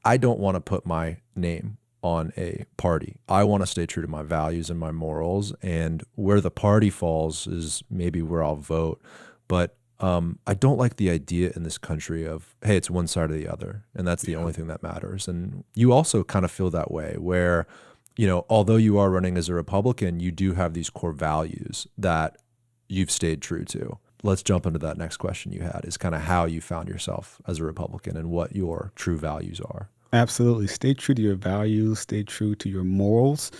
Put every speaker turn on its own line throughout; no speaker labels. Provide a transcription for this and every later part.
I don't want to put my name on a party. I want to stay true to my values and my morals, and where the party falls is maybe where I'll vote. But I don't like the idea in this country of, hey, it's one side or the other, and that's the only thing that matters. And you also kind of feel that way where, although you are running as a Republican, you do have these core values that you've stayed true to. Let's jump into that next question you had, is kind of how you found yourself as a Republican and what your true values are.
Absolutely. Stay true to your values, stay true to your morals.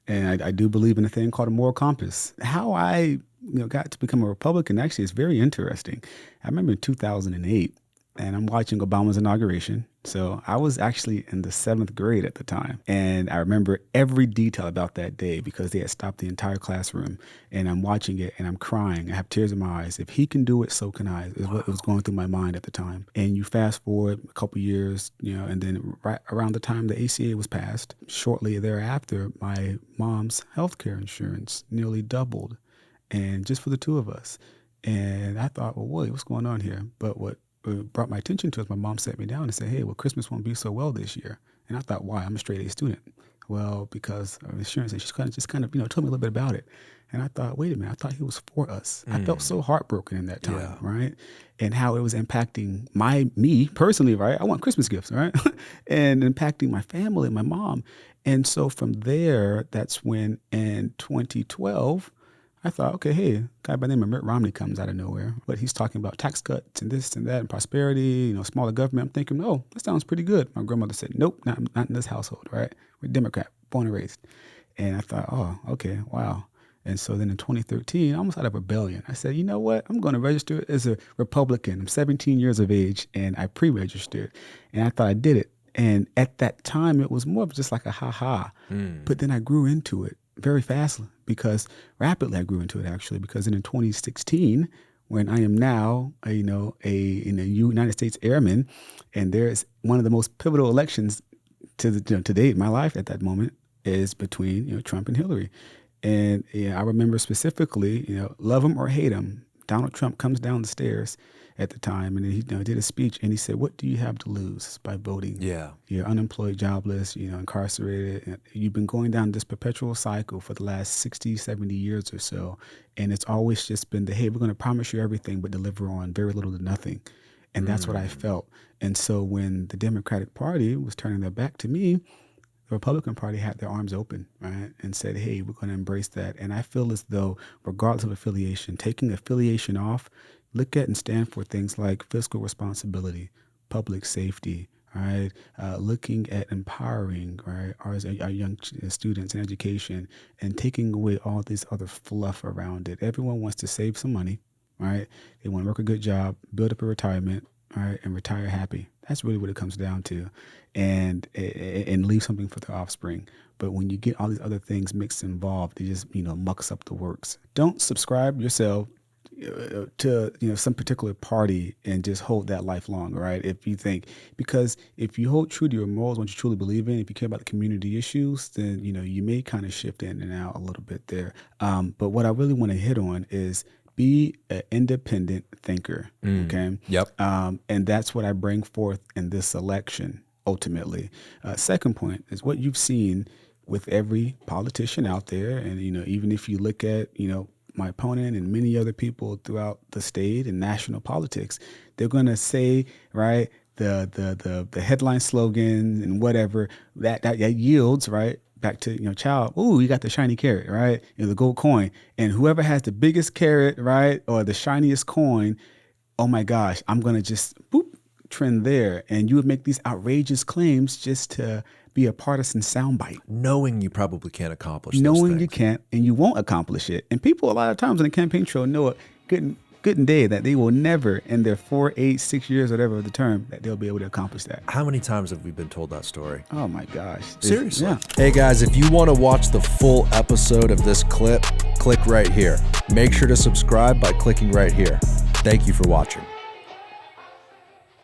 And I do believe in a thing called a moral compass. How I got to become a Republican actually is very interesting. I remember in 2008, and I'm watching Obama's inauguration. So I was actually in the 7th grade at the time. And I remember every detail about that day because they had stopped the entire classroom. And I'm watching it and I'm crying. I have tears in my eyes. If he can do it, so can I, is what was going through my mind at the time. And you fast forward a couple years, and then right around the time the ACA was passed, shortly thereafter, my mom's healthcare insurance nearly doubled. And just for the two of us. And I thought, well, wait, what's going on here? But what brought my attention to it, my mom sat me down and said, hey, well, Christmas won't be so well this year. And I thought, why? I'm a straight A student. Well, because of insurance. And she kind of told me a little bit about it. And I thought, wait a minute, I thought he was for us. I felt so heartbroken in that time, right? And how it was impacting me personally, right? I want Christmas gifts, right? And impacting my family and my mom. And so from there, that's when in 2012, I thought, okay, hey, a guy by the name of Mitt Romney comes out of nowhere, but he's talking about tax cuts and this and that and prosperity, smaller government. I'm thinking, oh, that sounds pretty good. My grandmother said, nope, not in this household, right? We're Democrat, born and raised. And I thought, oh, okay, wow. And so then in 2013, almost out of rebellion, I said, you know what? I'm going to register as a Republican. I'm 17 years of age, and I pre-registered. And I thought I did it. And at that time, it was more of just like a ha-ha. But then I grew into it very fastly rapidly I grew into it actually, because then in 2016, when I am now, a United States airman, and there's one of the most pivotal elections to date in my life at that moment is between, Trump and Hillary. And I remember specifically, love him or hate him, Donald Trump comes down the stairs at the time, and he did a speech, and he said, what do you have to lose by voting?
Yeah.
You're unemployed, jobless, incarcerated. You've been going down this perpetual cycle for the last 60, 70 years or so. And it's always just been hey, we're going to promise you everything, but deliver on very little to nothing. And that's what I felt. And so when the Democratic Party was turning their back to me, the Republican Party had their arms open, right, and said, hey, we're going to embrace that. And I feel as though, regardless of affiliation, taking affiliation off, look at and stand for things like fiscal responsibility, public safety, right? Looking at empowering, right, our young students in education, and taking away all this other fluff around it. Everyone wants to save some money, right? They want to work a good job, build up a retirement, right, and retire happy. That's really what it comes down to, and leave something for their offspring. But when you get all these other things mixed and involved, it just mucks up the works. Don't subscribe yourself to some particular party and just hold that lifelong, right? Because if you hold true to your morals, what you truly believe in, if you care about the community issues, then you may kind of shift in and out a little bit there. But what I really want to hit on is be an independent thinker. Okay.
Yep.
And that's what I bring forth in this election. Ultimately, second point is what you've seen with every politician out there, and even if you look at my opponent and many other people throughout the state and national politics, they're going to say, right, the headline slogan and whatever that yields, right, back to child. Ooh, you got the shiny carrot, right, the gold coin, and whoever has the biggest carrot, right, or the shiniest coin, oh my gosh, I'm going to just trend there. And you would make these outrageous claims just to be a partisan soundbite.
Knowing you probably can't accomplish those
Knowing
things.
you can't, and you won't accomplish it. And people a lot of times on the campaign trail know it good and day that they will never, in their 4, 8, 6 years, whatever the term, that they'll be able to accomplish that.
How many times have we been told that story?
Oh my gosh.
Seriously.
Yeah.
Hey guys, if you want to watch the full episode of this clip, click right here. Make sure to subscribe by clicking right here. Thank you for watching.